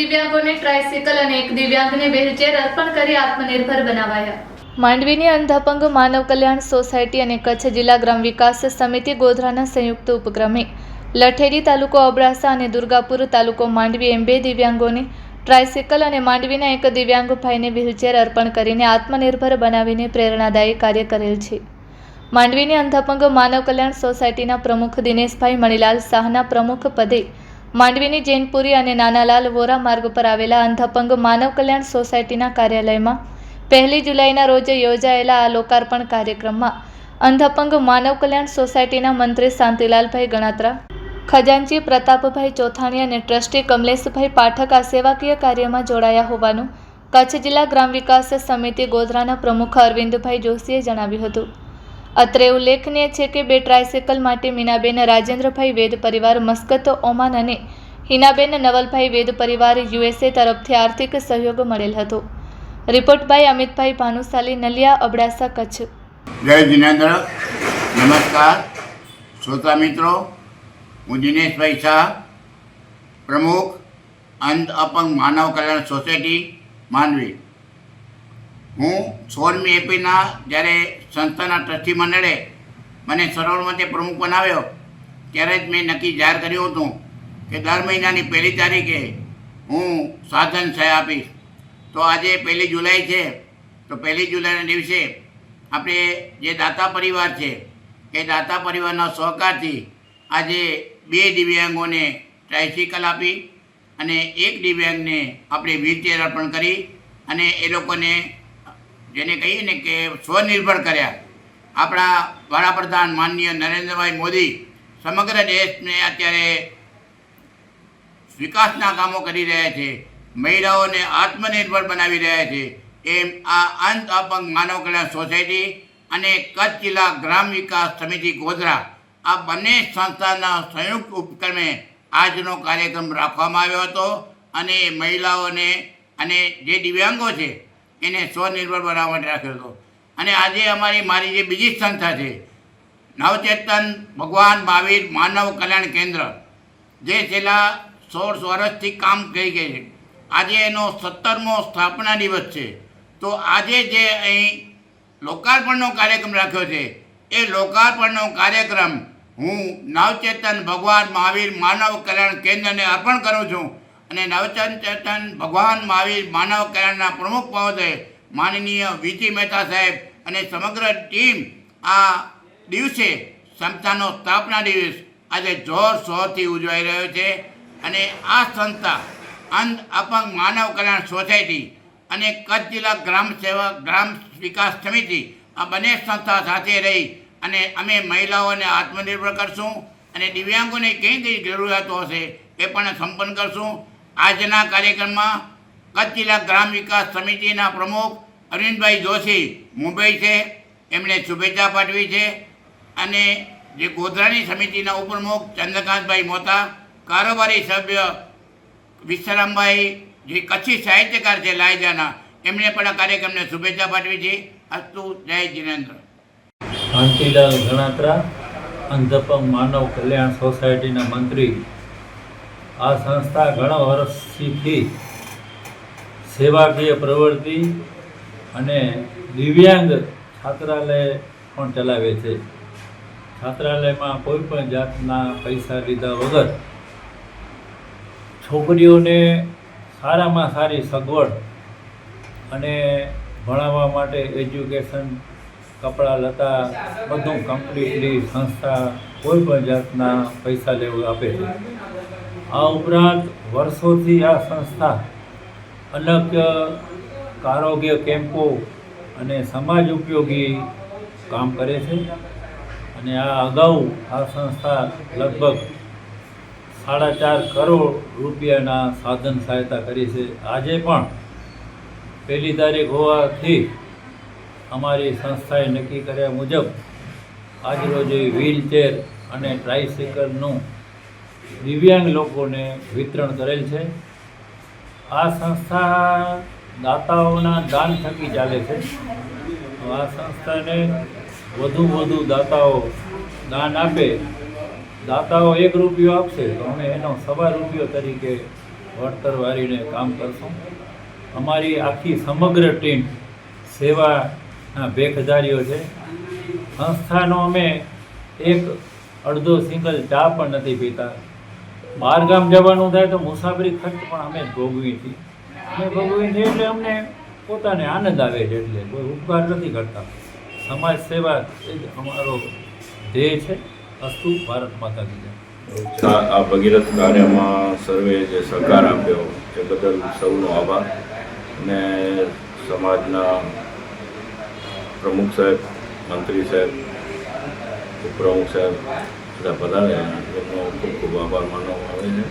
દિવ્યાંગોને ટ્રાયસિકલ અને એક દિવ્યાંગને વ્હીલચેર અર્પણ કરી આત્મનિર્ભર બનાવાયા. માંડવીની અંધાપંગ માનવ કલ્યાણ સોસાયટી અને કચ્છ જિલ્લા ગ્રામ વિકાસ સમિતિ ગોધરાના સંયુક્ત ઉપક્રમે લઠેરી તાલુકો અબડાસા અને દુર્ગાપુર તાલુકો માંડવી એમ બે દિવ્યાંગોને ટ્રાયસિકલ અને માંડવીના એક દિવ્યાંગ ભાઈને વ્હીલચેર અર્પણ કરીને આત્મનિર્ભર બનાવીને પ્રેરણાદાયી કાર્ય કરેલ છે. માંડવીની અંધાપંગ માનવ કલ્યાણ સોસાયટીના પ્રમુખ દિનેશભાઈ મણીલાલ શાહના પ્રમુખ પદે માંડવીની જૈનપુરી અને નાનાલાલ વોરા માર્ગ પર આવેલા અંધાપંગ માનવ કલ્યાણ સોસાયટીના કાર્યાલયમાં 1 જુલાઈના રોજ યોજાયેલા આ લોકાર્પણ કાર્યક્રમમાં અંધાપંગ માનવ કલ્યાણ સોસાયટીના મંત્રી શાંતિલાલભાઈ ગણાત્રા, ખજાનચી પ્રતાપભાઈ ચોથાણી અને ટ્રસ્ટી કમલેશભાઈ પાઠક આ સેવાકીય કાર્યમાં જોડાયા હોવાનું કચ્છ જિલ્લા ગ્રામ વિકાસ સમિતિ ગોધરાના પ્રમુખ અરવિંદભાઈ જોશીએ જણાવ્યું હતું. અત્રે ઉલ્લેખનીય છે કે બે ટ્રાયસિકલ માટે મીનાબેન રાજેન્દ્રભાઈ વેદ પરિવાર મસ્કત ઓમાન અને હિનાબેન નવલભાઈ વેદ પરિવાર USA તરફથી આર્થિક સહયોગ મળેલ હતો. Report by Amitbhai Bhanushali, Naliya, Abdasa, Kutch. જય જિનેન્દ્ર. નમસ્કાર શ્રોતા મિત્રો, હું દિનેશભાઈ શાહ, પ્રમુખ અંધ અપંગ માનવ કલ્યાણ સોસાયટી માંડવી. હું 16મી એપ્રિલના જ્યારે સંસ્થાના ટ્રસ્ટી મંડળે મને સર્વમતે પ્રમુખ બનાવ્યો ત્યારે જ મેં નક્કી જાહેર કર્યું હતું કે દર મહિનાની 1 તારીખે હું સાધન સહાય આપીશ. તો આજે 1 જુલાઈ છે, તો 1 જુલાઈના દિવસે આપણે જે દાતા પરિવાર છે એ દાતા પરિવારના સહકારથી આજે 2 દિવ્યાંગોને ટ્રાયસિકલ આપી અને એક દિવ્યાંગને આપણે વ્હીલચેર અર્પણ કરી અને એ લોકોને જેને કહીએ ને કે સ્વનિર્ભર કર્યા. આપણા વડાપ્રધાન માનનીય નરેન્દ્રભાઈ મોદી સમગ્ર દેશને અત્યારે વિકાસના કામો કરી રહ્યા છે, મહિલાઓને આત્મનિર્ભર બનાવી રહ્યા છે. એમ આ અંધ અપંગ માનવ કલ્યાણ સોસાયટી અને કચ્છ જિલ્લા ગ્રામ વિકાસ સમિતિ ગોધરા આ બંને સંસ્થાના સંયુક્ત ઉપક્રમે આજનો કાર્યક્રમ રાખવામાં આવ્યો હતો અને મહિલાઓને અને જે દિવ્યાંગો છે એને સ્વનિર્ભર બનાવવા માટે રાખ્યો હતો. અને આજે મારી જે બીજી સંસ્થા છે નવચેતન ભગવાન મહાવીર માનવ કલ્યાણ કેન્દ્ર, જે છેલ્લા 16 વર્ષથી કામ કરી ગઈ છે, આજે એનો 17મો સ્થાપના દિવસ છે. તો આજે જે અહીં લોકાર્પણનો કાર્યક્રમ રાખ્યો છે એ લોકાર્પણનો કાર્યક્રમ હું નવચેતન ભગવાન મહાવીર માનવ કલ્યાણ કેન્દ્રને અર્પણ કરું છું. અને નવચેતન ભગવાન મહાવીર માનવ કલ્યાણના પ્રમુખ મહોદય માનનીય વીટી મહેતા સાહેબ અને સમગ્ર ટીમ આ દિવસે સંસ્થાનો સ્થાપના દિવસ આજે જોરશોરથી ઉજવાઈ રહ્યો છે. અને આ સંસ્થા અંધ અપંગ માનવ કલ્યાણ સોસાયટી અને કચ્છ જિલ્લા ગ્રામ વિકાસ સમિતિ આ બંને સંસ્થા સાથે રહી અને અમે મહિલાઓને આત્મનિર્ભર કરશું અને દિવ્યાંગોને કઈ કઈ જરૂરિયાતો હશે એ પણ સંપન્ન કરશું. આજના કાર્યક્રમમાં કચ્છ જિલ્લા ગ્રામ વિકાસ સમિતિના પ્રમુખ અરવિંદભાઈ જોશી મુંબઈ છે, એમણે શુભેચ્છા પાઠવી છે. અને જે ગોધરાની સમિતિના ઉપપ્રમુખ ચંદ્રકાંતભાઈ મોતા, કારોબારી સભ્ય વિશ્રામભાઈ જે કચ્છી સાહિત્યકાર છે લાયજાના, એમણે પણ આ કાર્યક્રમને શુભેચ્છા પાઠવી છે. અસ્તુ. જય જિનેન્દ્ર. શાંતિલાલ ગણાત્રા, અંધપંગ માનવ કલ્યાણ સોસાયટીના મંત્રી. આ સંસ્થા ઘણા વર્ષથી સેવાકીય પ્રવૃત્તિ અને દિવ્યાંગ છાત્રાલય પણ ચલાવે છે. છાત્રાલયમાં કોઈ પણ જાતના પૈસા લીધા વગર છોકરીઓને સારામાં સારી સગવડ અને ભણાવવા માટે એજ્યુકેશન, કપડાં લતા બધું કમ્પ્લીટલી સંસ્થા કોઈ પણ જાતના પૈસા લેવું આપે છે. આ ઉપરાંત વર્ષોથી આ સંસ્થા અનેક આરોગ્ય કેમ્પો અને સમાજ ઉપયોગી કામ કરે છે. અને આ અગાઉ આ સંસ્થા લગભગ 4.5 કરોડ રૂપિયાના સાધન સહાયતા કરી છે. આજે પણ 1 તારીખ હોવાથી અમારી સંસ્થાએ નક્કી કર્યા મુજબ આજરોજ વ્હીલચેર અને ટ્રાયસિકલનું દિવ્યાંગ લોકોને વિતરણ કરેલ છે. આ સંસ્થા દાતાઓના દાન થકી ચાલે છે. આ સંસ્થાને વધુ દાતાઓ દાન આપે. દાતાઓ 1 રૂપિયો આપશે તો અમે એનો 1.25 રૂપિયો તરીકે વળતર વાળીને કામ કરશું. અમારી આખી સમગ્ર ટીમ સેવાના ભેખધારીઓ છે. સંસ્થાનો અમે એક અડધો સિંગલ ચા પણ નથી પીતા. બહાર ગામ જવાનું થાય તો મુસાફરી ખર્ચ પણ અમે જ ભોગવીએ છીએ. અમે ભોગવીએ છીએ એટલે અમને પોતાને આનંદ આવે છે, એટલે કોઈ ઉપકાર નથી કરતા. સમાજ સેવા એ જ અમારો ધ્યેય છે. અસ્તુ ભારત માતા કી જય. આ ભગીરથ કાર્યમાં સર્વે જે સહકાર આપ્યો એ બદલ સૌનો આભાર. અને સમાજના પ્રમુખ સાહેબ, મંત્રી સાહેબ, ઉપપ્રમુખ સાહેબ બધા પધારેલા એમનો ખૂબ ખૂબ આભાર માનવામાં આવે છે.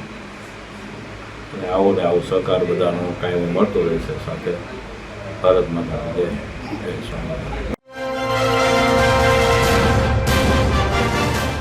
અને આવો ને આવો સહકાર બધાનો કાયમ મળતો રહેશે. સાથે ભારત માતા કી જય. જય સ્વામિનારાયણ.